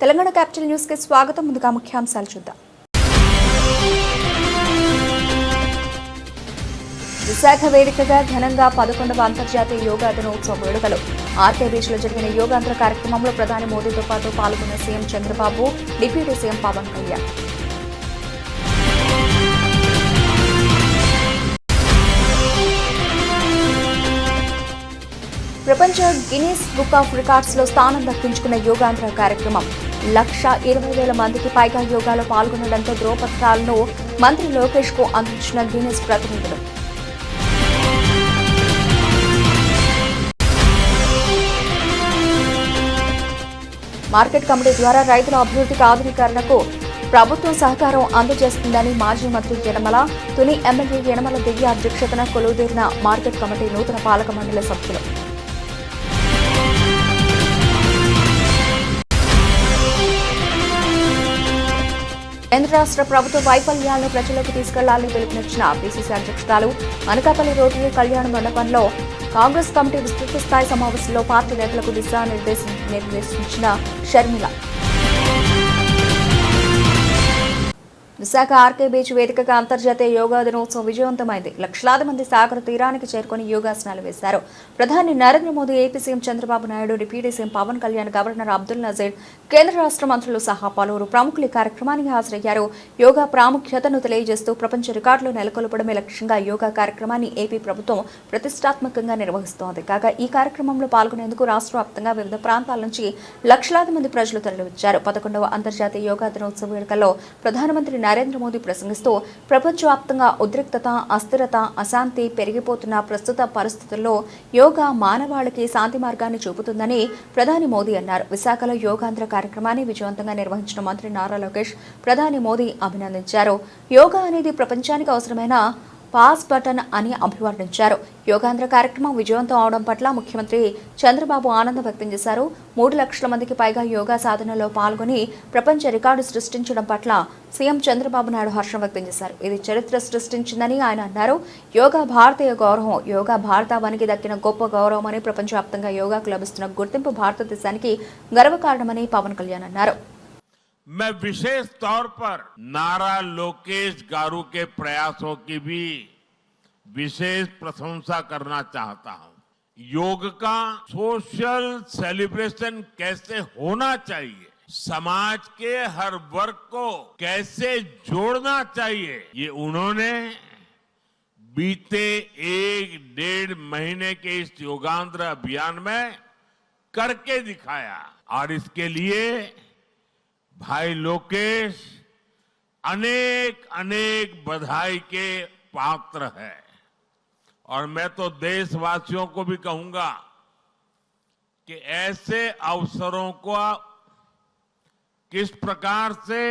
Telangana capital news కి స్వాగతం. ముందుగా ముఖ్యాంశాలు చూద్దాం. విశాఖ వేదికగా ఘనంగా 11వ అంతర్జాతీయ యోగా దినోత్సవ వేడుకలు. ఆర్కే బీచ్ లో జరిగిన యోగాంధ్ర కార్యక్రమంలో ప్రధాని మోదీతో పాటు పాల్గొన్న CM Chandrababu, deputy CM Pawan Kalyan. ప్రపంచ గిన్నీస్ బుక్ ఆఫ్ రికార్డ్స్ లో స్థానం దక్కించుకున్న యోగాంధ్ర కార్యక్రమం 1,20,000 మందికి పైగా యోగాలో పాల్గొనడంతో ధ్రువపత్రాలను మంత్రి లోకేష్ కు అందించిన గిన్నీస్ ప్రతినిధులు. మార్కెట్ కమిటీ ద్వారా రైతుల అభివృద్ధికి ఆధునీకరణకు ప్రభుత్వం సహకారం అందజేస్తుందని మాజీ మంత్రి యనమల, తుని ఎమ్మెల్యే యనమల దివ్య అధ్యక్షతన కొలువుదీరిన మార్కెట్ కమిటీ నూతన పాలక మండలి సభ్యులు. కేంద్ర రాష్ట్ర ప్రభుత్వ వైఫల్యాలను ప్రజలకు తీసుకెళ్లాలని పిలుపునిచ్చిన పిసిసి అధ్యక్షురాలు, అనకాపల్లి రోటరీ కళ్యాణ మండపంలో కాంగ్రెస్ కమిటీ విస్తృత స్థాయి సమావేశంలో పార్టీ నేతలకు దిశానిర్దేశించిన షర్మిల. విశాఖ ఆర్కే బీచ్ వేదికగా అంతర్జాతీయ యోగా దినోత్సవం విజయవంతమైంది. లక్షలాది మంది సాగర తీరానికి చేరుకుని యోగాసనాలు వేశారు. ప్రధాని Narendra Modi, AP CM Chandrababu Naidu, deputy CM Pawan Kalyan, governor Abdul Nazeer, కేంద్ర రాష్ట్ర మంత్రులు సహా పలువురు ప్రముఖులు ఈ కార్యక్రమానికి హాజరయ్యారు. యోగా ప్రాముఖ్యతను తెలియజేస్తూ ప్రపంచ రికార్డులు నెలకొల్పడమే లక్ష్యంగా యోగా కార్యక్రమాన్ని ఏపీ ప్రభుత్వం ప్రతిష్టాత్మకంగా నిర్వహిస్తోంది. కాగా ఈ కార్యక్రమంలో పాల్గొనేందుకు రాష్ట్ర వ్యాప్తంగా వివిధ ప్రాంతాల నుంచి లక్షలాది మంది ప్రజలు తరలివచ్చారు. 11వ అంతర్జాతీయ యోగా దినోత్సవ వేడుకల్లో ప్రధానమంత్రి నరేంద్ర మోదీ ప్రసంగిస్తూ ప్రపంచవ్యాప్తంగా ఉద్రిక్తత, అస్థిరత, అశాంతి పెరిగిపోతున్న ప్రస్తుత పరిస్థితుల్లో యోగా మానవాళికి శాంతి మార్గాన్ని చూపుతుందని ప్రధాని మోదీ అన్నారు. విశాఖలో యోగాంధ్ర కార్యక్రమాన్ని విజయవంతంగా నిర్వహించిన మంత్రి నారా లోకేష్ ప్రధాని మోదీ అభినందించారు. యోగా అనేది ప్రపంచానికి అవసరమైన పాస్ బటన్ అని అభివర్ణించారు. యోగాంధ్ర కార్యక్రమం విజయవంతం అవడం పట్ల ముఖ్యమంత్రి చంద్రబాబు ఆనందం వ్యక్తం చేశారు. 3 లక్షల మందికి పైగా యోగా సాధనలో పాల్గొని ప్రపంచ రికార్డు సృష్టించడం పట్ల సీఎం చంద్రబాబు నాయుడు హర్షం వ్యక్తం చేశారు. ఇది చరిత్ర సృష్టించిందని ఆయన అన్నారు. యోగా భారతీయ గౌరవం, యోగా భారతావనికి దక్కిన గొప్ప గౌరవం అని, ప్రపంచవ్యాప్తంగా యోగాకు లభిస్తున్న గుర్తింపు భారతదేశానికి గర్వకారణమని పవన్ కళ్యాణ్ అన్నారు. मैं विशेष तौर पर नारा लोकेश गारू के प्रयासों की भी विशेष प्रशंसा करना चाहता हूं. योग का सोशल सेलिब्रेशन कैसे होना चाहिए, समाज के हर वर्ग को कैसे जोड़ना चाहिए, ये उन्होंने बीते 1-1.5 महीने के इस योगांध्र अभियान में करके दिखाया. और इसके लिए भाई लोकेश अनेक अनेक बधाई के पात्र है. और मैं तो देशवासियों को भी कहूंगा कि ऐसे अवसरों को किस प्रकार से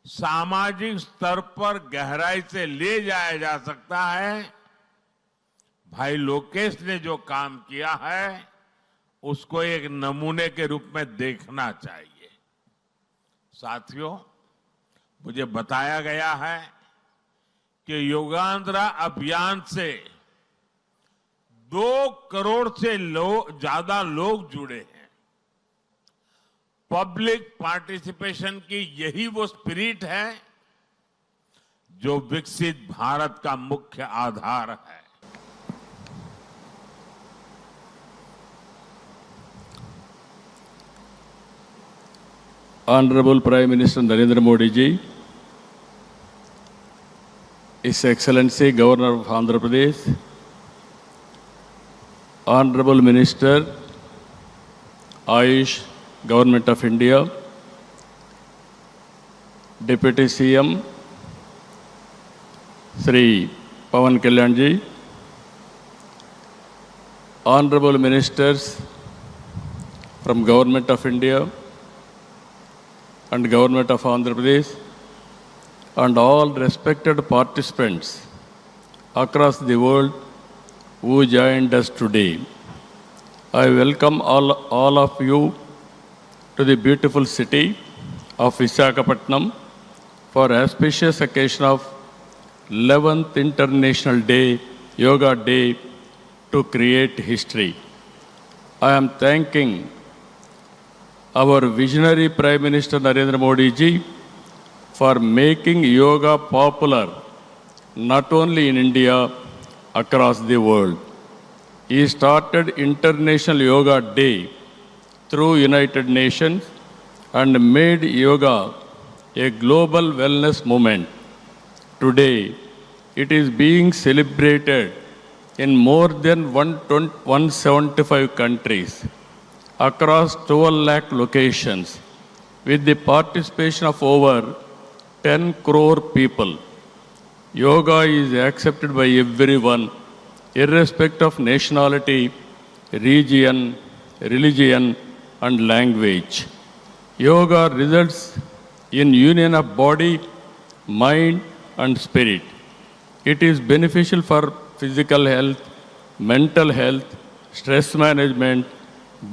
सामाजिक स्तर पर गहराई से ले जाया जा सकता है, भाई लोकेश ने जो काम किया है उसको एक नमूने के रूप में देखना चाहिए. साथियों, मुझे बताया गया है कि योगांध्रा अभियान से 2 करोड़ से ज्यादा लोग जुड़े हैं. पब्लिक पार्टिसिपेशन की यही वो स्पिरिट है जो विकसित भारत का मुख्य आधार है. Honorable Prime Minister Narendra Modi ji, His Excellency Governor of Andhra Pradesh, Honorable Minister Ayush, Government of India, Deputy CM Sri Pawan Kalyan ji, Honorable Ministers from Government of India and Government of Andhra Pradesh, and all respected participants across the world who joined us today. I welcome all of you to the beautiful city of Visakhapatnam for auspicious occasion of 11th International Day, Yoga Day, to create history. I am thanking our visionary Prime Minister Narendra Modi ji for making yoga popular not only in India, across the world. He started International Yoga Day through United Nations and made yoga a global wellness movement. Today, it is being celebrated in more than 175 countries across 12 lakh locations with the participation of over 10 crore people. Yoga is accepted by everyone, irrespective of nationality, region, religion, and language. Yoga results in union of body, mind, and spirit. It is beneficial for physical health, mental health, stress management,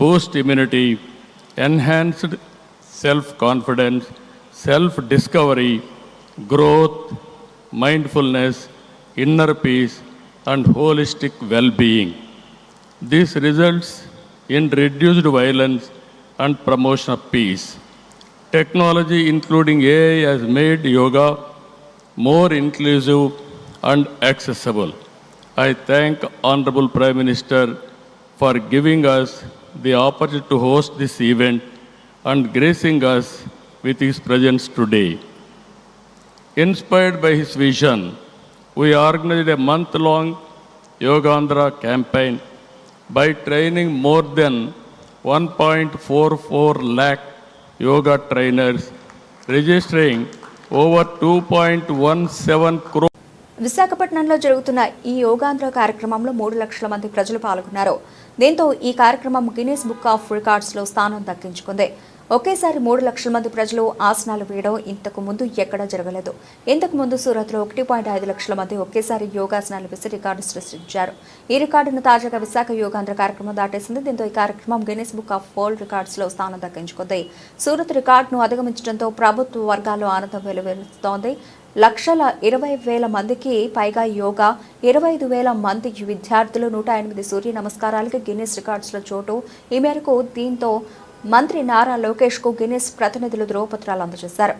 boost immunity, enhanced self-confidence, self-discovery, growth, mindfulness, inner peace, and holistic well-being. This results in reduced violence and promotion of peace. Technology, including AI, has made yoga more inclusive and accessible. I thank Honorable Prime Minister for giving us the opportunity to host this event and gracing us with his presence today. Inspired by his vision, we organized a month-long Yogandhra campaign by training more than 1.44 lakh yoga trainers, registering over 2.17 crore. విశాఖపట్నంలో జరుగుతున్న ఈ యోగాంధ్ర కార్యక్రమంలో 3 లక్షల మంది ప్రజలు పాల్గొన్నారు. దీంతో ఈ కార్యక్రమం గిన్నిస్ బుక్ ఆఫ్ రికార్డ్స్లో స్థానం దక్కించుకుంది. ఒకేసారి 3 లక్షల మంది ప్రజలు ఆసనాలు వేయడం ఇంతకు ముందు ఎక్కడా జరగలేదు. ఇంతకు ముందు సూరత్లో 1.5 లక్షల మంది ఒకేసారి యోగాసనాలు వేసి రికార్డు సృష్టించారు. ఈ రికార్డును తాజాగా విశాఖ యోగాంధ్ర కార్యక్రమం దాటేసింది. దీంతో ఈ కార్యక్రమం గిన్నిస్ బుక్ ఆఫ్ వరల్డ్ రికార్డ్స్లో స్థానం దక్కించుకుంది. సూరత్ రికార్డును అధిగమించడంతో ప్రభుత్వ వర్గాల్లో ఆనందం వెలువరుస్తోంది. 1,20,000 మందికి పైగా యోగా, 25,000 మంది విద్యార్థులు, 108 సూర్య నమస్కారాలకి గిన్నిస్ రికార్డ్స్లో చోటు. ఈ మేరకు దీంతో మంత్రి నారా లోకేష్ కు గిన్నిస్ ప్రతినిధులు ధ్రువపత్రాలు అందజేశారు.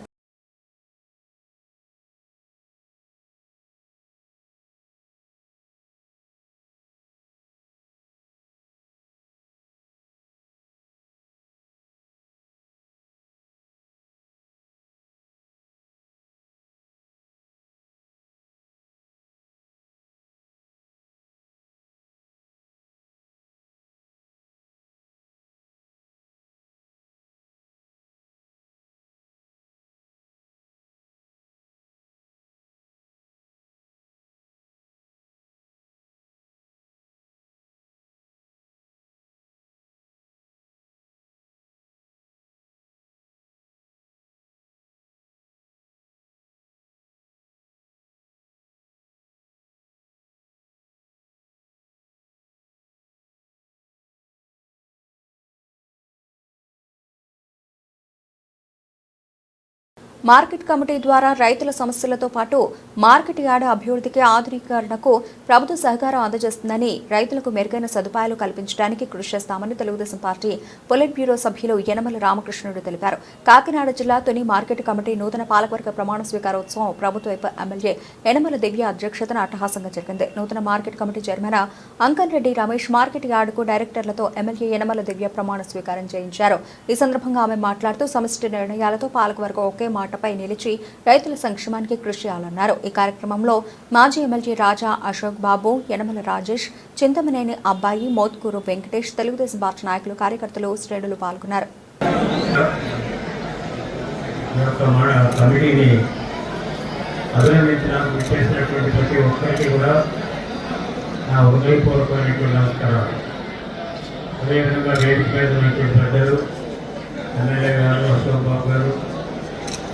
మార్కెట్ కమిటీ ద్వారా రైతుల సమస్యలతో పాటు మార్కెట్ యార్డ్ అభివృద్ధికి ఆధునీకరణకు ప్రభుత్వ సహకారం అందజేస్తుందని, రైతులకు మెరుగైన సదుపాయాలు కల్పించడానికి కృషి చేస్తామని తెలుగుదేశం పార్టీ పొలిట్ బ్యూరో సభ్యులు యనమల రామకృష్ణుడు తెలిపారు. కాకినాడ జిల్లా తుని మార్కెట్ కమిటీ నూతన పాలకవర్గ ప్రమాణ స్వీకారోత్సవం ప్రభుత్వ ఎమ్మెల్యే యనమల దివ్య అధ్యక్షతన అట్టహాసంగా జరిగింది. నూతన market committee chairman Ankan Reddy Ramesh market యార్డుకు డైరెక్టర్లతో ఎమ్మెల్యే యనమల దివ్య ప్రమాణ స్వీకారం చేయించారు. ఈ సందర్భంగా ఆమె మాట్లాడుతూ సమష్టి నిర్ణయాలతో పాలకవర్గం ఒకే పై నిలిచి రైతుల సంక్షేమానికి కృషి చేయాలన్నారు. ఈ కార్యక్రమంలో మాజీ ఎమ్మెల్యే రాజా అశోక్ బాబు, యనమల రాజేష్, చింతమనేని అబ్బాయి, మోత్కూరు వెంకటేష్, తెలుగుదేశం పార్టీ నాయకులు, కార్యకర్తలు, శ్రేణులు పాల్గొన్నారు.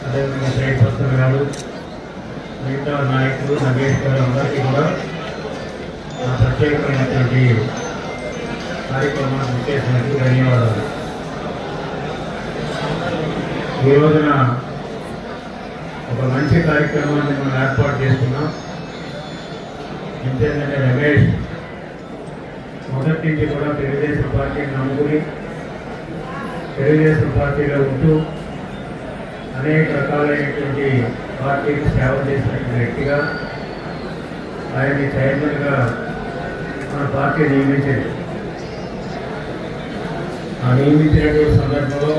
అదేవిధంగా శ్రీపత్ర గారు, మిగతా నాయకులు, నగేష్ గారు అందరికీ కూడా నా ప్రత్యేకమైనటువంటి కార్యక్రమాన్ని చేసినందుకు ధన్యవాదాలు. ఈ రోజున ఒక మంచి కార్యక్రమాన్ని మనం ఏర్పాటు చేస్తున్నాం. ఏంటంటే రమేష్ మొదటి నుంచి కూడా తెలుగుదేశం పార్టీని నమ్ముకుని తెలుగుదేశం పార్టీలో ఉంటూ అనేక రకాలైనటువంటి పార్టీకి సేవ చేసినటువంటి వ్యక్తిగా ఆయన్ని చైర్మన్గా మన పార్టీ నియమించింది. ఆ నియమించినటువంటి సందర్భంలో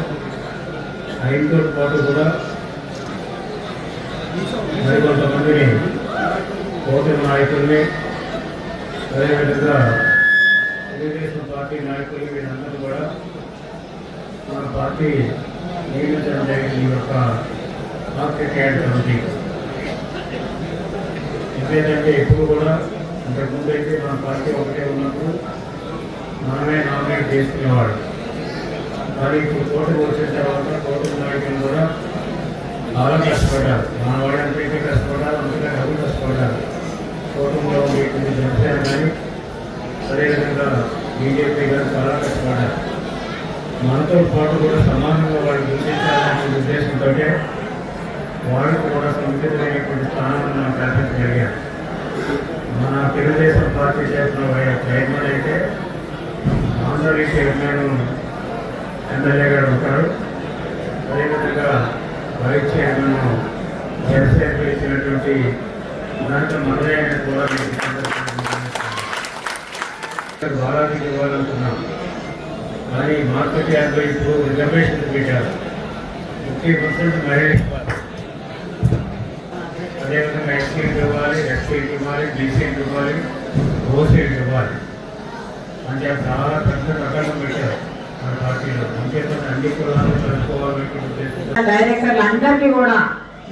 ఆయనతో పాటు కూడా మరికొంతమందిని కూటమి నాయకుల్ని, అదేవిధంగా తెలుగుదేశం పార్టీ నాయకులు వీళ్ళందరూ కూడా మన పార్టీ నియమించడం జరిగింది. ఈ యొక్క మార్కెట్ యార్డ్ కమిటీ ఇంకేంటంటే ఎప్పుడు కూడా ఇంతకుముందు అయితే మన పార్టీ ఒకటే ఉన్నప్పుడు మనమే నామినేట్ చేసుకునేవాడు. కానీ ఇప్పుడు కోర్టుకు వచ్చిన తర్వాత కోర్టు నాయకులు కూడా చాలా కష్టపడ్డారు. మన వాళ్ళంతా అయితే కష్టపడ్డారు, అంతగా డబ్బులు కష్టపడ్డారు. కోర్టులో ఉండే జనసేన కానీ అదేవిధంగా బీజేపీ గారు చాలా కష్టపడ్డారు. మనతో పాటు కూడా సమానంగా వాళ్ళు గుర్తించాలనే ఉద్దేశంతో వాళ్ళకు కూడా సముచితమైనటువంటి స్థానాన్ని మనం కల్పించగలిగాం. మన తెలుగుదేశం పార్టీ చేసిన చైర్మన్ అయితే ఆంధ్రప్రదేశ్ చైర్మన్ ఎమ్మెల్యే గారు ఉంటారు. అదేవిధంగా వైస్ చైర్మన్ జనసేనకు ఇచ్చినటువంటి దాంట్లో మదరైన కూడా బాలాజీకి ఇవ్వాలనుకున్నాం. కానీ మార్కెట్ యార్డ్లో ఇప్పుడు రిజర్వేషన్ పెట్టారు. 50% మహిళలు ఇవ్వాలి, అదేవిధంగా ఎస్సీకి ఇవ్వాలి, ఎస్సీకి ఇవ్వాలి, బీసీకి ఇవ్వాలి, ఓసీకి ఇవ్వాలి. అంటే చాలా పెద్ద రకాలను పెట్టారు మన పార్టీలో. అంచేత అన్ని కులాలను కలుసుకోవాలని డైరెక్టర్లు అందరికీ కూడా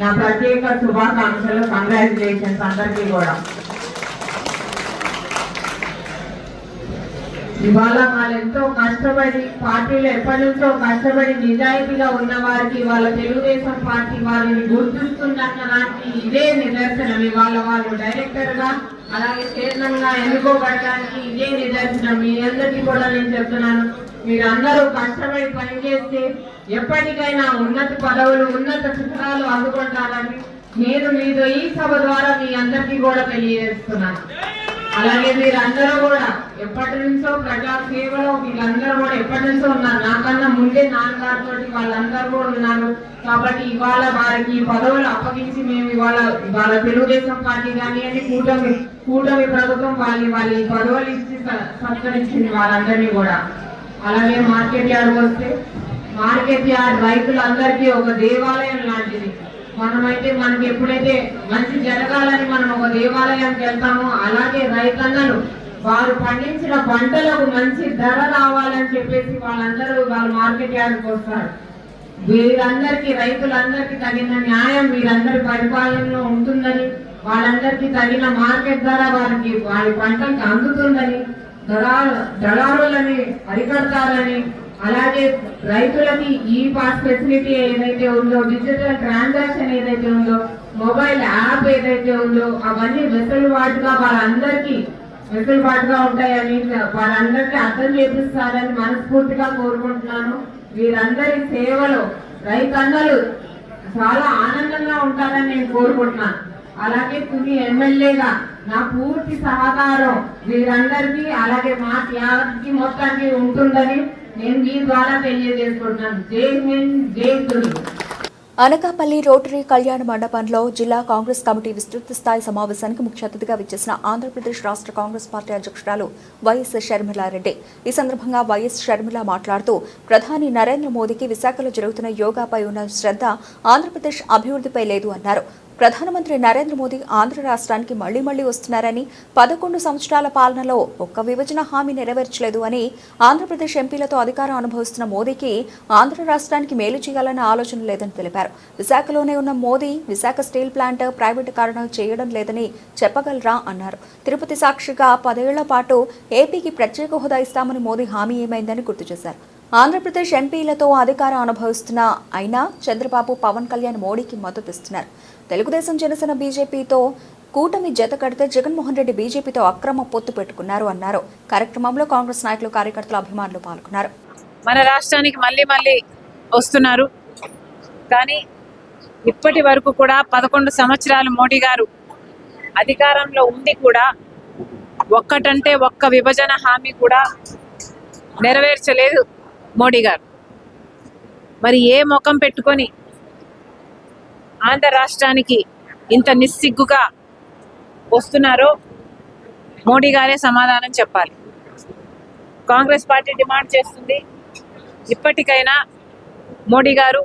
నా ప్రత్యేక శుభాకాంక్షలు, కంగ్రాచులేషన్స్ అందరికీ కూడా. ఇవాళ వాళ్ళు ఎంతో కష్టపడి పార్టీలో ఎప్పటి నుంచో కష్టపడి నిజాయితీగా ఉన్న వారికి వాళ్ళ తెలుగుదేశం పార్టీ వారిని గుర్తిస్తుందనడానికి ఇదే నిదర్శనం. ఇవాళ వాళ్ళు డైరెక్టర్ గా అలాగే చైర్మన్ గా ఎన్నుకోబడటానికి ఇదే నిదర్శనం. మీ అందరికీ కూడా నేను చెప్తున్నాను, మీరందరూ కష్టపడి పనిచేస్తే ఎప్పటికైనా ఉన్నత పదవులు, ఉన్నత శిఖరాలు అందుకుంటారని నేను మీతో ఈ సభ ద్వారా మీ అందరికీ కూడా తెలియజేస్తున్నాను. అలాగే మీరందరూ కూడా ఎప్పటి నుంచో ప్రజా సేవలో వీళ్ళందరూ కూడా ఎప్పటి నుంచో ఉన్నారు. నాకన్నా ముందే నాన్నగారితో వాళ్ళందరూ కూడా ఉన్నారు. కాబట్టి ఇవాళ వారికి పదవులు అప్పగించి మేము ఇవాళ తెలుగుదేశం పార్టీ కానివ్వండి, కూటమి ప్రభుత్వం వాళ్ళ పదవులు ఇచ్చి సత్కరించింది వాళ్ళందరినీ కూడా. అలాగే మార్కెట్ యార్డ్ వస్తే మార్కెట్ యార్డ్ రైతులందరికీ ఒక దేవాలయం లాంటిది. మనమైతే మనకి ఎప్పుడైతే మంచి జరగాలని మనం ఒక దేవాలయానికి వెళ్తామో అలాగే రైతన్నలు వారు పండించిన పంటలకు మంచి ధర రావాలని చెప్పేసి వాళ్ళందరూ వాళ్ళ మార్కెట్ యార్డ్కి వస్తారు. వీరందరికీ రైతులందరికీ తగిన న్యాయం వీరందరి పరిపాలనలో ఉంటుందని, వాళ్ళందరికీ తగిన మార్కెట్ ధర వారి పంటలకు అందుతుందని, దళారులని అరికడతారని, అలాగే రైతులకి ఈ పాస్ ఫెసిలిటీ ఏదైతే ఉందో, డిజిటల్ ట్రాన్సాక్షన్ ఏదైతే ఉందో, మొబైల్ యాప్ ఏదైతే ఉందో అవన్నీ వెసులుబాటుగా ఉంటాయని వాళ్ళందరికీ అర్థం చేపిస్తారని మనస్ఫూర్తిగా కోరుకుంటున్నాను. వీరందరి సేవలో రైతన్నలు చాలా ఆనందంగా ఉంటారని నేను కోరుకుంటున్నాను. అలాగే తుని ఎమ్మెల్యేగా నా పూర్తి సహకారం వీరందరికీ అలాగే మా త్యాగానికి మొత్తానికి ఉంటుందని నేను మీ ద్వారా తెలియజేసుకుంటున్నాను. జై హింద్, జై తుని. అనకాపల్లి రోటరీ కళ్యాణ మండపంలో జిల్లా కాంగ్రెస్ కమిటీ విస్తృత స్థాయి సమావేశానికి ముఖ్య అతిథిగా విచ్చేసిన ఆంధ్రప్రదేశ్ రాష్ట్ర కాంగ్రెస్ పార్టీ అధ్యక్షురాలు వైఎస్ షర్మిలారెడ్డి. ఈ సందర్భంగా వైఎస్ షర్మిల మాట్లాడుతూ ప్రధాని నరేంద్ర మోదీకి విశాఖలో జరుగుతున్న యోగాపై ఉన్న శ్రద్ధ ఆంధ్రప్రదేశ్ అభివృద్ధిపై లేదు అన్నారు. ప్రధానమంత్రి నరేంద్ర మోదీ ఆంధ్ర రాష్ట్రానికి మళ్లీ వస్తున్నారని, 11 సంవత్సరాల పాలనలో ఒక్క విభజన హామీ నెరవేర్చలేదు అని, ఆంధ్రప్రదేశ్ ఎంపీలతో అధికారం అనుభవిస్తున్న మోదీకి ఆంధ్ర రాష్ట్రానికి మేలు చేయాలన్న ఆలోచన లేదని తెలిపారు. విశాఖలోనే ఉన్న మోదీ విశాఖ స్టీల్ ప్లాంట్ ప్రైవేటీకరణ చేయడం లేదని చెప్పగలరా అన్నారు. తిరుపతి సాక్షిగా 10 ఏళ్ల పాటు ఏపీకి ప్రత్యేక హోదా ఇస్తామని మోదీ హామీ ఏమైందని గుర్తు చేశారు. ఆంధ్రప్రదేశ్ ఎంపీలతో అధికారం అనుభవిస్తున్న అయినా చంద్రబాబు, పవన్ కళ్యాణ్ మోడీకి మద్దతిస్తున్నారు. తెలుగుదేశం, జనసేన, బీజేపీతో కూటమి జత కడితే జగన్మోహన్ రెడ్డి బీజేపీతో అక్రమ పొత్తు పెట్టుకున్నారు అన్నారు. కార్యక్రమంలో కాంగ్రెస్ నాయకులు, కార్యకర్తలు, అభిమానులు పాల్గొన్నారు. మన రాష్ట్రానికి మళ్ళీ వస్తున్నారు. కానీ ఇప్పటి వరకు కూడా 11 సంవత్సరాలు మోడీ గారు అధికారంలో ఉండి కూడా ఒక్కటంటే ఒక్క విభజన హామీ కూడా నెరవేర్చలేదు మోడీ గారు. మరి ఏ ముఖం పెట్టుకొని ఆంధ్ర రాష్ట్రానికి ఇంత నిస్సిగ్గుగా వస్తున్నారో మోడీ గారే సమాధానం చెప్పాలి. కాంగ్రెస్ పార్టీ డిమాండ్ చేస్తుంది, ఇప్పటికైనా మోడీ గారు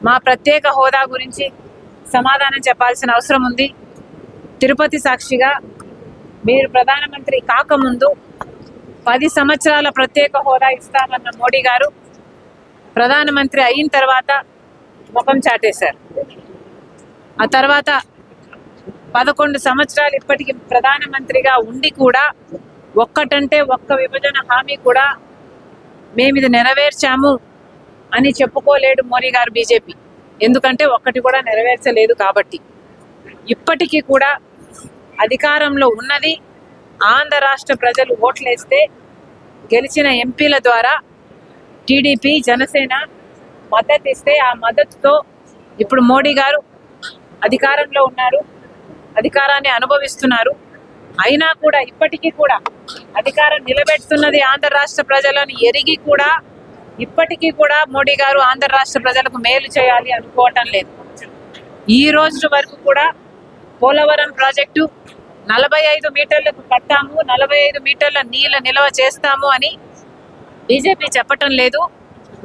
మా ప్రత్యేక హోదా గురించి సమాధానం చెప్పాల్సిన అవసరం ఉంది. తిరుపతి సాక్షిగా మీరు ప్రధానమంత్రి కాకముందు 10 సంవత్సరాల ప్రత్యేక హోదా ఇస్తామన్న మోడీ గారు ప్రధానమంత్రి అయిన తర్వాత ముఖం చాటేశారు. ఆ తర్వాత 11 సంవత్సరాలు ఇప్పటికి ప్రధానమంత్రిగా ఉండి కూడా ఒక్కటంటే ఒక్క విభజన హామీ కూడా మేము ఇది నెరవేర్చాము అని చెప్పుకోలేడు మోడీ గారు బీజేపీ. ఎందుకంటే ఒక్కటి కూడా నెరవేర్చలేదు కాబట్టి. ఇప్పటికీ కూడా అధికారంలో ఉన్నది ఆంధ్ర రాష్ట్ర ప్రజలు ఓట్లేస్తే గెలిచిన ఎంపీల ద్వారా టీడీపీ జనసేన మద్దతు ఇస్తే ఆ మద్దతుతో ఇప్పుడు మోడీ గారు అధికారంలో ఉన్నారు, అధికారాన్ని అనుభవిస్తున్నారు. అయినా కూడా ఇప్పటికీ కూడా అధికారం నిలబెడుతున్నది ఆంధ్ర రాష్ట్ర ప్రజలను ఎరిగి కూడా ఇప్పటికీ కూడా మోడీ గారు ఆంధ్ర రాష్ట్ర ప్రజలకు మేలు చేయాలి అనుకోవటం లేదు. ఈ రోజు వరకు కూడా పోలవరం ప్రాజెక్టు 45 మీటర్లకు కట్టాము, 45 మీటర్ల నీళ్ళ నిల్వ చేస్తాము అని బీజేపీ చెప్పటం లేదు.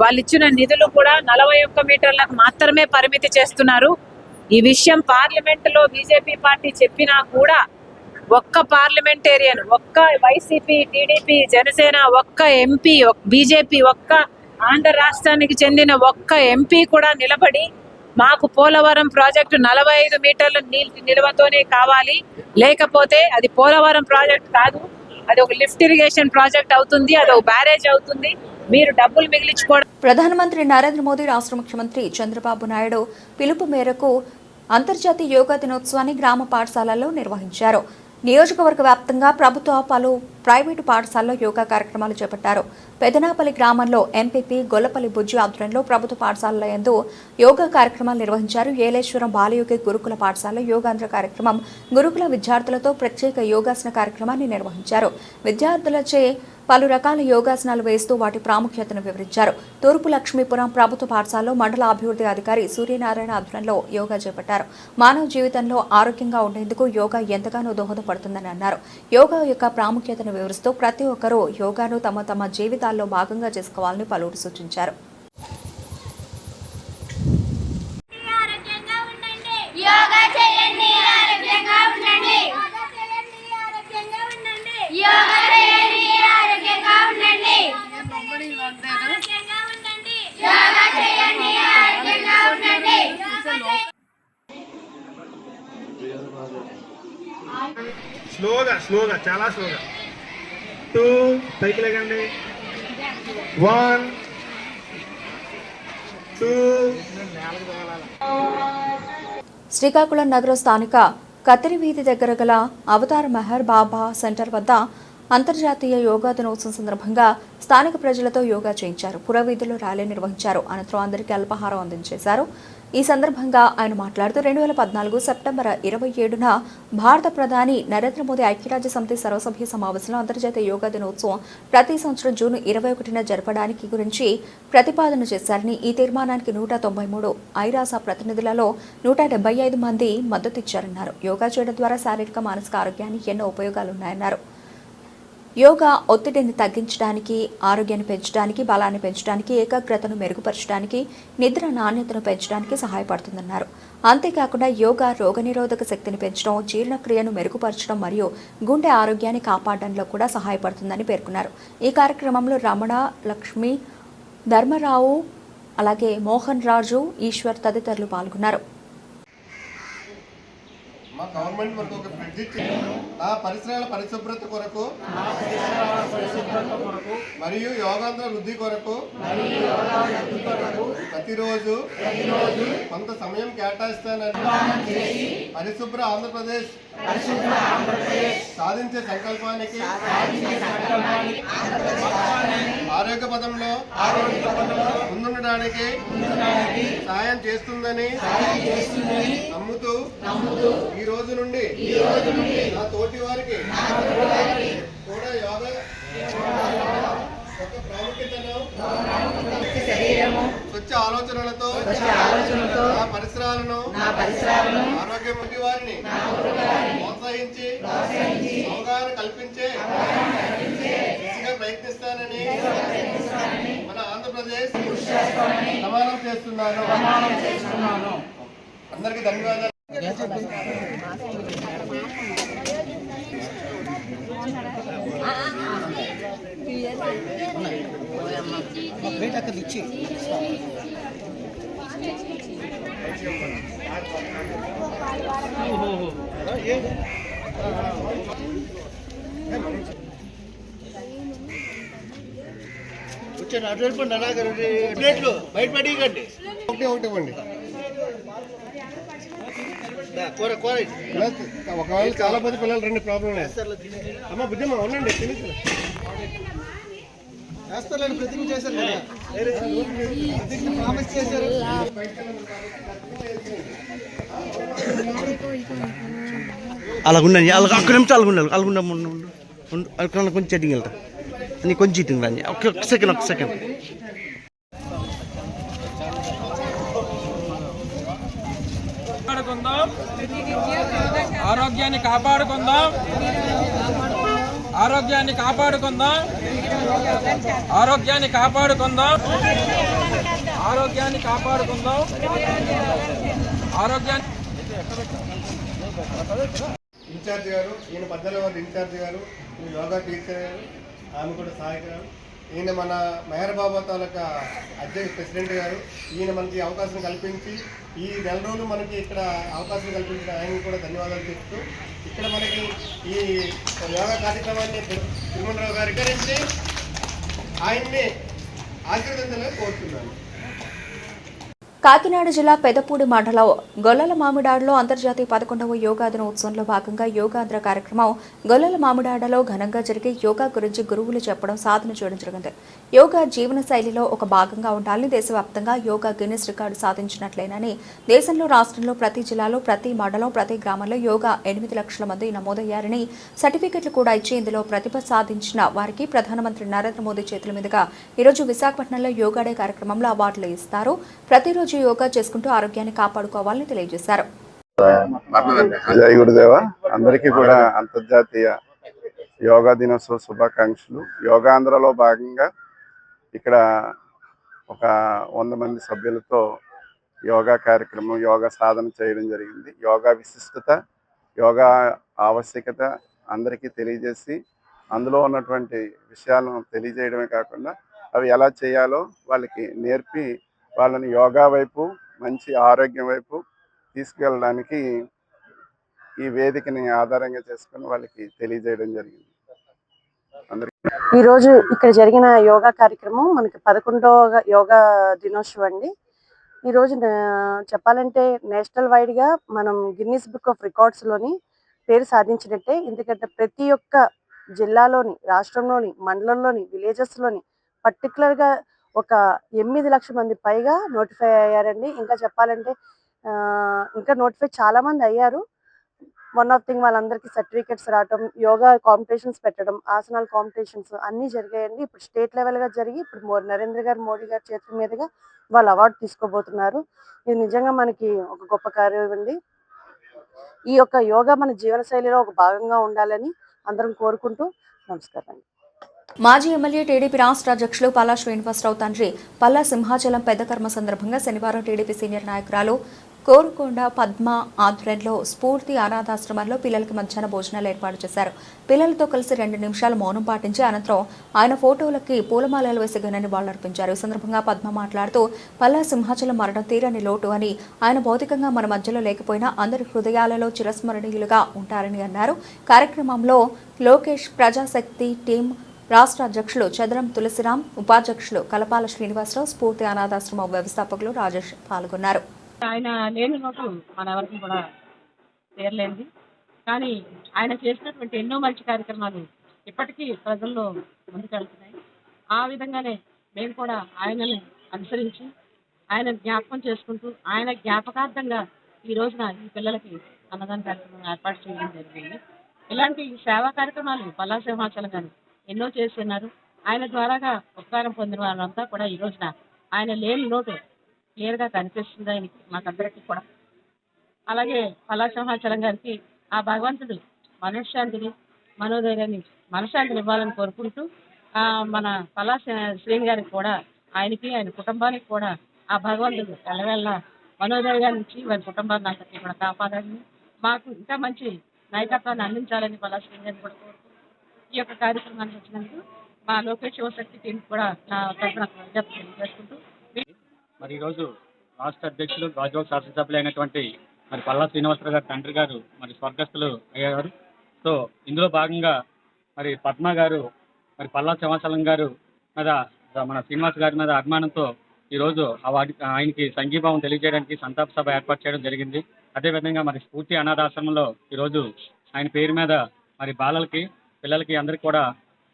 వాళ్ళు ఇచ్చిన నిధులు కూడా 41 మీటర్లకు మాత్రమే పరిమితి చేస్తున్నారు. ఈ విషయం పార్లమెంటులో బీజేపీ పార్టీ చెప్పినా కూడా ఒక్క పార్లమెంటేరియన్, ఒక్క వైసీపీ, టీడీపీ, జనసేన, ఒక్క ఎంపీ, బీజేపీ, ఒక్క ఆంధ్ర రాష్ట్రానికి చెందిన ఒక్క ఎంపీ కూడా నిలబడి మాకు పోలవరం ప్రాజెక్టు 45 మీటర్ల నిల్వతోనే కావాలి, లేకపోతే అది పోలవరం ప్రాజెక్ట్ కాదు, అది ఒక లిఫ్ట్ ఇరిగేషన్ ప్రాజెక్ట్ అవుతుంది, అది ఒక బ్యారేజ్ అవుతుంది, మీరు డబ్బులు మిగిలించుకోవడం. ప్రధానమంత్రి నరేంద్ర మోదీ రాష్ట్ర ముఖ్యమంత్రి చంద్రబాబు నాయుడు పిలుపు మేరకు అంతర్జాతీయ యోగా దినోత్సవాన్ని గ్రామ పాఠశాలల్లో నిర్వహించారు. నియోజకవర్గ వ్యాప్తంగా ప్రభుత్వ పలు ప్రైవేటు పాఠశాలలో యోగా కార్యక్రమాలు చేపట్టారు. పెదనాపల్లి గ్రామంలో ఎంపీపీ గొల్లపల్లి బుజ్జి ఆధ్వర్యంలో ప్రభుత్వ పాఠశాలల యందు యోగా కార్యక్రమాలు నిర్వహించారు. ఏలేశ్వరం బాలయోగి గురుకుల పాఠశాలలో యోగాంధ్ర కార్యక్రమం గురుకుల విద్యార్థులతో ప్రత్యేక యోగాసన కార్యక్రమాన్ని నిర్వహించారు. విద్యార్థులచే పలు రకాల యోగాసనాలు వేస్తూ వాటి ప్రాముఖ్యతను వివరించారు. తూర్పు లక్ష్మీపురం ప్రభుత్వ పాఠశాలలో మండల అభివృద్ధి అధికారి సూర్యనారాయణ ఆధ్వర్యంలో యోగా చేపట్టారు. మానవ జీవితంలో ఆరోగ్యంగా ఉండేందుకు యోగా ఎంతగానో దోహదపడుతుందని అన్నారు. యోగా యొక్క ప్రాముఖ్యతను వివరిస్తూ ప్రతి ఒక్కరూ యోగాను తమ తమ జీవితాల్లో భాగంగా చేసుకోవాలని పలువురు సూచించారు. స్లోగా చాలా స్లోగా 2 పైకి లేకండి 1 2. శ్రీకాకుళం నగరం స్థానిక కత్తిరి వీధి దగ్గర గల అవతార్ మెహర్ బాబా సెంటర్ వద్ద అంతర్జాతీయ యోగా దినోత్సవం సందర్భంగా స్థానిక ప్రజలతో యోగా చేయించారు. పురవీధుల్లో ర్యాలీ నిర్వహించారు. అనంతరం అందరికీ అల్పాహారం అందించేశారు. ఈ సందర్భంగా ఆయన మాట్లాడుతూ 2014 సెప్టెంబర్ 27న భారత ప్రధాని నరేంద్ర మోదీ ఐక్యరాజ్య సమితి సర్వసభ్య సమావేశంలో అంతర్జాతీయ యోగా దినోత్సవం ప్రతి సంవత్సరం జూన్ 21న జరపడానికి గురించి ప్రతిపాదన చేశారని, ఈ తీర్మానానికి 193 ఐరాస ప్రతినిధులలో 175 మంది మద్దతిచ్చారన్నారు. యోగా చేయడం ద్వారా శారీరక మానసిక ఆరోగ్యానికి ఎన్నో ఉపయోగాలున్నాయన్నారు. యోగా ఒత్తిడిని తగ్గించడానికి, ఆరోగ్యాన్ని పెంచడానికి, బలాన్ని పెంచడానికి, ఏకాగ్రతను మెరుగుపరచడానికి, నిద్ర నాణ్యతను పెంచడానికి సహాయపడుతుందన్నారు. అంతేకాకుండా యోగా రోగనిరోధక శక్తిని పెంచడం, జీర్ణక్రియను మెరుగుపరచడం మరియు గుండె ఆరోగ్యాన్ని కాపాడడంలో కూడా సహాయపడుతుందని పేర్కొన్నారు. ఈ కార్యక్రమంలో రమణ, లక్ష్మి, ధర్మరావు, అలాగే మోహన్ రాజు, ఈశ్వర్ తదితరులు పాల్గొన్నారు. మా గవర్నమెంట్ మనకు ఒక ఫ్రిడ్జ్ ఇచ్చింది. నా పరిసరాల పరిశుభ్రత కొరకు మరియు యోగాంధ్ర వృద్ధి కొరకు ప్రతిరోజు కొంత సమయం కేటాయిస్తానని పరిశుభ్ర ఆంధ్రప్రదేశ్ సాధించే సంకల్పానికి ఆరోగ్య పదంలో ముందుండడానికి సహాయం చేస్తుందని నమ్ముతూ ఈ రోజు నుండి నా తోటి వారికి కూడా ఒక ప్రాముఖ్యతను స్వచ్ఛ ఆలోచనలతో నా పరిసరాలను ఆరోగ్యముంటి వారిని ప్రోత్సహించి అవగాహన కల్పించే దిశగా ప్రయత్నిస్తానని మన ఆంధ్రప్రదేశ్ ప్రమాణం చేస్తున్నాను. అందరికీ ధన్యవాదాలు. వచ్చాను అటు వెళ్ళిపోండి అలాగే ప్లేట్లు బయటపడికండి ఒకటి ఇవ్వండి. కూర కూర ఒకవేళ చాలా మంది పిల్లలు రెండు ప్రాబ్లం అమ్మ బుద్ధిమా ఉండండి తిని వేస్తారని ప్రతిజ్ఞ చేశారు కదా, ప్రామిస్ చేశారు. అలాగుండండి, అక్కడ నిమిషం అలాగుండా కొంచెం చెట్టింగ్ వెళ్తా నీ కొంచెం ఇట్టింగ్ రండి. ఒక సెకండ్ ఆరోగ్యాన్ని కాపాడుకుందాం. ఆరోగ్యాన్ని కాపాడుకుందాం. ఆరోగ్యాన్ని కాపాడుకుందాం. ఆరోగ్యాన్ని కాపాడుకుందాం. ఆరోగ్యాన్ని ఇన్ఛార్జ్ గారు, ఈయన 14వ వార్డు ఇన్ఛార్జ్ గారు, యోగా టీచర్ గారు, ఆమె కూడా సహాయకురాలు. ఈయన మన మెహర్ బాబా తాలూకా ప్రెసిడెంట్ గారు. ఈయన మనకి అవకాశం కల్పించి ఈ నెల రోజులు మనకి ఇక్కడ అవకాశం కల్పించిన ఆయనకు కూడా ధన్యవాదాలు చెప్తూ ఇక్కడ మనకి ఈ యోగా కార్యక్రమాన్ని తిరుమలరావు గారి గురించి ఆయన్ని ఆశీర్వదించాలని కోరుతున్నాను. కాకినాడ జిల్లా పెదపూడి మండలం గొల్లల మామిడాడలో అంతర్జాతీయ 11వ యోగా దినోత్సవంలో భాగంగా యోగాంధ్ర కార్యక్రమం గొల్లల మామిడాడలో ఘనంగా జరిగి యోగా గురించి గురువులు చెప్పడం సాధన చేయడం జరిగింది. యోగా జీవన శైలిలో ఒక భాగంగా ఉండాలని దేశవ్యాప్తంగా యోగా గిన్నిస్ రికార్డు సాధించినట్లేనని దేశంలో రాష్ట్రంలో ప్రతి జిల్లాలో ప్రతి మండలం ప్రతి గ్రామంలో యోగా 8 లక్షల మంది నమోదయ్యారని సర్టిఫికెట్లు కూడా ఇచ్చి ఇందులో ప్రతిభ సాధించిన వారికి ప్రధానమంత్రి నరేంద్ర మోదీ చేతుల మీదుగా ఈరోజు విశాఖపట్నంలో యోగా డే కార్యక్రమంలో అవార్డులు ఇస్తారు. ప్రతిరోజు యోగా చేసుకుంటూ ఆరోగ్యాన్ని కాపాడుకోవాలని తెలియజేశారు. జై గురుదేవ. అందరికీ కూడా అంతర్జాతీయ యోగా దినోత్సవ శుభాకాంక్షలు. యోగాంధ్రలో భాగంగా ఇక్కడ ఒక 100 మంది సభ్యులతో యోగా కార్యక్రమం, యోగా సాధన చేయడం జరిగింది. యోగా విశిష్టత, యోగా ఆవశ్యకత అందరికీ తెలియజేసి అందులో ఉన్నటువంటి విషయాలను తెలియజేయడమే కాకుండా అవి ఎలా చేయాలో వాళ్ళకి నేర్పి వాళ్ళని యోగా వైపు, మంచి ఆరోగ్యం వైపు తీసుకెళ్ళడానికి ఈ వేదికని ఆధారంగా చేసుకుని వాళ్ళకి తెలియజేయడం జరిగింది. ఈరోజు ఇక్కడ జరిగిన యోగా కార్యక్రమం మనకి 11వ యోగా దినోత్సవం అండి. ఈరోజు చెప్పాలంటే నేషనల్ వైడ్గా మనం గిన్నిస్ బుక్ ఆఫ్ రికార్డ్స్లోని పేరు సాధించినట్టే. ఎందుకంటే ప్రతి ఒక్క జిల్లాలోని, రాష్ట్రంలోని, మండలంలోని, విలేజెస్లోని పర్టికులర్గా ఒక 8 లక్షల మంది పైగా నోటిఫై అయ్యారండి. ఇంకా చెప్పాలంటే ఇంకా నోటిఫై చాలా మంది అయ్యారు. వన్ ఆఫ్ థింగ్ వాళ్ళందరికీ సర్టిఫికెట్స్ రావటం, యోగా కాంపిటీషన్స్ పెట్టడం, ఆసనాల కాంపిటీషన్స్ అన్నీ జరిగాయండి. ఇప్పుడు స్టేట్ లెవెల్గా జరిగి ఇప్పుడు నరేంద్ర మోడీ గారి చేతుల మీదుగా వాళ్ళు అవార్డు తీసుకోబోతున్నారు. ఇది నిజంగా మనకి ఒక గొప్ప కార్యం అండి. ఈ యొక్క యోగా మన జీవనశైలిలో ఒక భాగంగా ఉండాలని అందరం కోరుకుంటూ నమస్కారం అండి. మాజీ ఎమ్మెల్యే టీడీపీ రాష్ట్ర అధ్యక్షులు పల్లా శ్రీనివాసరావు తండ్రి పల్లా సింహాచలం పెద్ద కర్మ సందర్భంగా శనివారం టీడీపీ సీనియర్ నాయకురాలు కోరుకొండ పద్మ ఆధ్వర్యంలో స్ఫూర్తి అనాథాశ్రమంలో పిల్లలకి మధ్యాహ్న భోజనాలు ఏర్పాటు చేశారు. పిల్లలతో కలిసి 2 నిమిషాలు మౌనం పాటించి అనంతరం ఆయన ఫోటోలకి పూలమాలలు వేసి ఘన నివాళులర్పించారు. ఈ సందర్భంగా పద్మ మాట్లాడుతూ పల్లా సింహాచలం మరణం తీరని లోటు అని, ఆయన భౌతికంగా మన మధ్యలో లేకపోయినా అందరి హృదయాలలో చిరస్మరణీయులుగా ఉంటారని అన్నారు. కార్యక్రమంలో లోకేష్, ప్రజాశక్తి టీం రాష్ట్ర అధ్యక్షులు చదరం తులసిరాం, ఉపాధ్యక్షులు కలపాల శ్రీనివాసరావు, స్ఫూర్తి అనాథాశ్రమ వ్యవస్థాపకులు రాజేష్ పాల్గొన్నారు. ఆయన లేని లోటు మన ఎవరికి కూడా తీరలేంది. కానీ ఆయన చేసినటువంటి ఎన్నో మంచి కార్యక్రమాలు ఇప్పటికీ ప్రజల్లో ముందుకెళ్తున్నాయి. ఆ విధంగానే మేము కూడా ఆయనని అనుసరించి ఆయన జ్ఞాపకం చేసుకుంటూ ఆయన జ్ఞాపకార్థంగా ఈ రోజున ఈ పిల్లలకి అన్నదాన కార్యక్రమం ఏర్పాటు చేయడం జరిగింది. ఇలాంటి సేవా కార్యక్రమాలు పల్లా సింహాచలం గారు ఎన్నో చేస్తున్నారు. ఆయన ద్వారాగా ఉపకారం పొందిన వాళ్ళంతా కూడా ఈ రోజున ఆయన లేని లోటు క్లియర్గా కనిపిస్తుంది ఆయనకి, మాకందరికీ కూడా. అలాగే పల్లా సింహాచలం గారికి ఆ భగవంతుడు మనశ్శాంతిని, మనోధైర్యాన్ని, మనశ్శాంతిని ఇవ్వాలని కోరుకుంటూ మన పల్లా శ్రీని గారికి కూడా, ఆయనకి ఆయన కుటుంబానికి కూడా ఆ భగవంతుడు ఎల్లవెల్ల మనోధైర్యాన్ని ఇచ్చి వారి కుటుంబాన్ని అంతటి కూడా కాపాడాలని, మాకు ఇంకా మంచి నాయకత్వాన్ని అందించాలని పల్లా శ్రీని గారిని కూడా కోరుకుంటూ ఈ యొక్క కార్యక్రమానికి వచ్చినందుకు మా లోకేష్ యువశక్తి టీం కూడా నా తరఫున విజ్ఞప్తి తెలియజేసుకుంటూ. మరి ఈరోజు రాష్ట్ర అధ్యక్షులు గాజువాక శాసనసభ్యులు అయినటువంటి మరి పల్లా శ్రీనివాసరావు గారి తండ్రి గారు మరి స్వర్గస్థులు అయ్యారు. సో ఇందులో భాగంగా మరి పద్మ గారు మరి పల్లా సింహాచలం గారు మీద మన శ్రీనివాస్ గారి మీద అభిమానంతో ఈరోజు ఆయనకి సంఘీభావం తెలియజేయడానికి సంతాప సభ ఏర్పాటు చేయడం జరిగింది. అదేవిధంగా మరి స్ఫూర్తి అనాథాశ్రమంలో ఈరోజు ఆయన పేరు మీద మరి బాలలకి, పిల్లలకి అందరికీ కూడా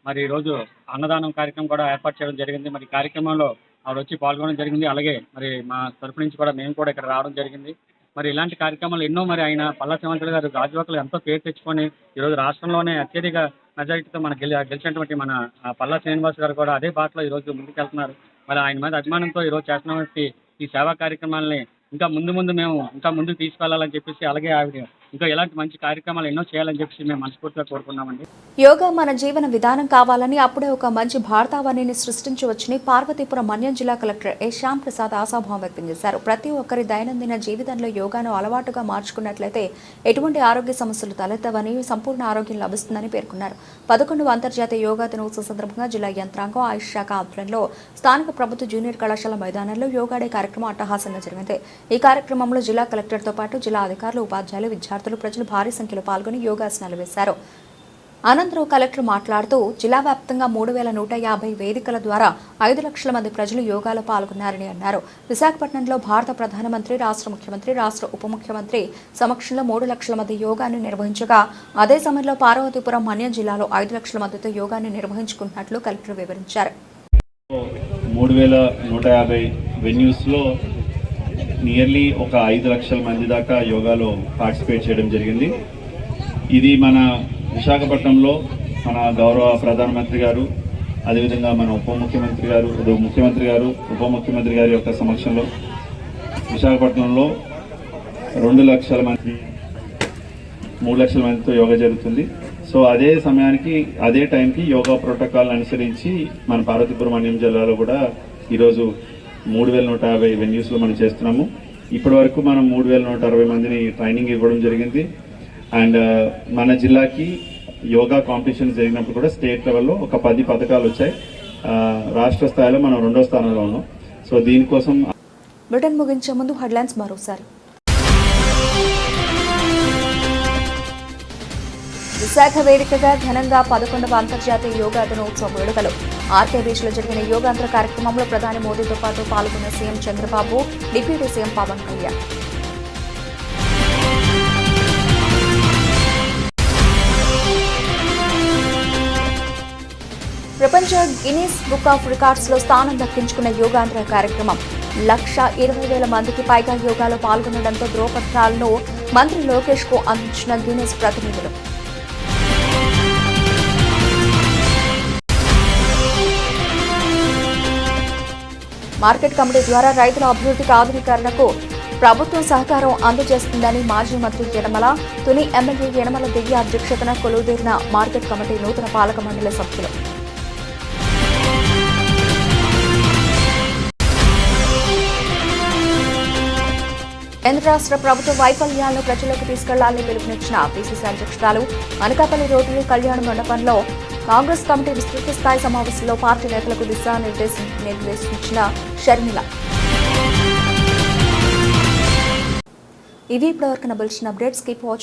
మరి ఈరోజు అన్నదానం కార్యక్రమం కూడా ఏర్పాటు చేయడం జరిగింది. మరి కార్యక్రమంలో ఆవిడ వచ్చి పాల్గొనడం జరిగింది. అలాగే మరి మా తరపు నుంచి కూడా మేము కూడా ఇక్కడ రావడం జరిగింది. మరి ఇలాంటి కార్యక్రమాలు ఎన్నో మరి ఆయన పల్లా సింహాచలం గారు గాజువాకలో ఎంతో పేరు తెచ్చుకొని ఈరోజు రాష్ట్రంలోనే అత్యధిక మెజారిటీతో మన గెలిచినటువంటి మన పల్లా శ్రీనివాస్ గారు కూడా అదే బాటలో ఈరోజు ముందుకెళ్తున్నారు. మరి ఆయన మీద అభిమానంతో ఈరోజు చేస్తున్నటువంటి ఈ సేవా కార్యక్రమాలని ఇంకా ముందు మేము ఇంకా ముందుకు తీసుకెళ్లాలని చెప్పేసి, అలాగే ఆవిడ ఇంకా ఇలాంటి మంచి కార్యక్రమాలు ఎన్నో చేయాలని చెప్పేసి మేము మనస్ఫూర్తిగా కోరుకున్నామండి. యోగా మన జీవన విధానం కావాలని, అప్పుడే ఒక మంచి భారతావనిని సృష్టించవచ్చని పార్వతీపురం మన్యం జిల్లా కలెక్టర్ ఏ శ్యామ్ ప్రసాద్ ఆశాభావం వ్యక్తం చేశారు. ప్రతి ఒక్కరి దైనందిన జీవితంలో యోగాను అలవాటుగా మార్చుకున్నట్లయితే ఎటువంటి ఆరోగ్య సమస్యలు తలెత్తవని, సంపూర్ణ ఆరోగ్యం లభిస్తుందని పేర్కొన్నారు. 11వ అంతర్జాతీయ యోగా దినోత్సవం సందర్భంగా జిల్లా యంత్రాంగం, ఆయుష్ శాఖ ఆధ్వర్యంలో స్థానిక ప్రభుత్వ జూనియర్ కళాశాల మైదానంలో యోగా డే కార్యక్రమం అట్టహాసంగా జరిగింది. ఈ కార్యక్రమంలో జిల్లా కలెక్టర్తో పాటు జిల్లా అధికారులు, ఉపాధ్యాయులు, విద్యార్థులు, ప్రజలు భారీ సంఖ్యలో పాల్గొని యోగాసనాలు వేశారు. అనంతరం కలెక్టర్ మాట్లాడుతూ జిల్లా వ్యాప్తంగా 3150 వేదికల ద్వారా 5 లక్షల మంది ప్రజలు యోగాలో పాల్గొన్నారని అన్నారు. విశాఖపట్నంలో భారత ప్రధానమంత్రి, రాష్ట్ర ముఖ్యమంత్రి, రాష్ట్ర ఉప ముఖ్యమంత్రి సమక్షంలో 3 లక్షల మంది యోగాను నిర్వహించగా, అదే సమయంలో పార్వతీపురం మన్యం జిల్లాలో 5 లక్షల మందితో యోగాను నిర్వహించుకుంటున్నట్లు కలెక్టర్ వివరించారు. 3150 వెన్యూస్లో నియర్లీ ఒక 5 లక్షల మంది దాకా యోగాలో పార్టిసిపేట్ చేయడం జరిగింది. ఇది మన విశాఖపట్నంలో మన గౌరవ ప్రధానమంత్రి గారు, అదేవిధంగా మన ముఖ్యమంత్రి గారు ఉప ముఖ్యమంత్రి గారి యొక్క సమక్షంలో విశాఖపట్నంలో 2 లక్షల మంది 3 లక్షల మందితో యోగా జరుగుతుంది. సో అదే సమయానికి అదే టైంకి యోగా ప్రోటోకాల్ అనుసరించి మన పార్వతీపురం మన్యం జిల్లాలో కూడా ఈరోజు 3150 వెన్యూస్లో మనం చేస్తున్నాము. ఇప్పటి వరకు మనం 3160 మందిని ట్రైనింగ్ ఇవ్వడం జరిగింది. అండ్ మన జిల్లాకి యోగా కాంపిటీషన్ జరిగినప్పుడు కూడా స్టేట్ లెవెల్లో ఒక 10 పథకాలు వచ్చాయి. రాష్ట్ర స్థాయిలో మనం 2వ స్థానంలో ఉన్నాం. సో దీనికోసం బ్రిటన్ ముగించే ముందు హెడ్లైన్స్ మరోసారి. విశాఖ వేదికగా ఘనంగా 11వ అంతర్జాతీయ యోగా దినోత్సవ వేడుకలు. ఆర్కే బీచ్లో జరిగిన యోగాంధ్ర కార్యక్రమంలో ప్రధాని మోదీతో పాటు పాల్గొన్న CM Chandrababu, deputy CM Pawan Kalyan. ప్రపంచ గిన్నీస్ బుక్ ఆఫ్ రికార్డ్స్లో స్థానం దక్కించుకున్న యోగాంధ్ర కార్యక్రమం. 1,20,000 మందికి పైగా యోగాలో పాల్గొనడంతో ధ్రువపత్రాలను మంత్రి లోకేష్ కు అందించిన గిన్నీస్ ప్రతినిధులు. మార్కెట్ కమిటీ ద్వారా రైతుల అభివృద్ధికి ఆధునీకరణకు ప్రభుత్వం సహకారం అందజేస్తుందని మాజీ మంత్రి యనమల, తుని ఎమ్మెల్యే యనమల దివ్య అధ్యక్షతన కొలువుదీరిన మార్కెట్ కమిటీ నూతన పాలక మండలి సభ్యులు. కేంద్ర రాష్ట్ర ప్రభుత్వ వైఫల్యాలను ప్రజలకు తీసుకెళ్లాలని పిలుపునిచ్చిన పిసిసి అధ్యక్షురాలు, అనకాపల్లి రోటరీ కళ్యాణ మండపంలో కాంగ్రెస్ కమిటీ విస్తృత స్థాయి సమావేశంలో పార్టీ నేతలకు నిర్దేశించిన షర్మిల. ఇవి ఇప్పటివరకు బులెటిన్ అప్డేట్స్. Keep watching.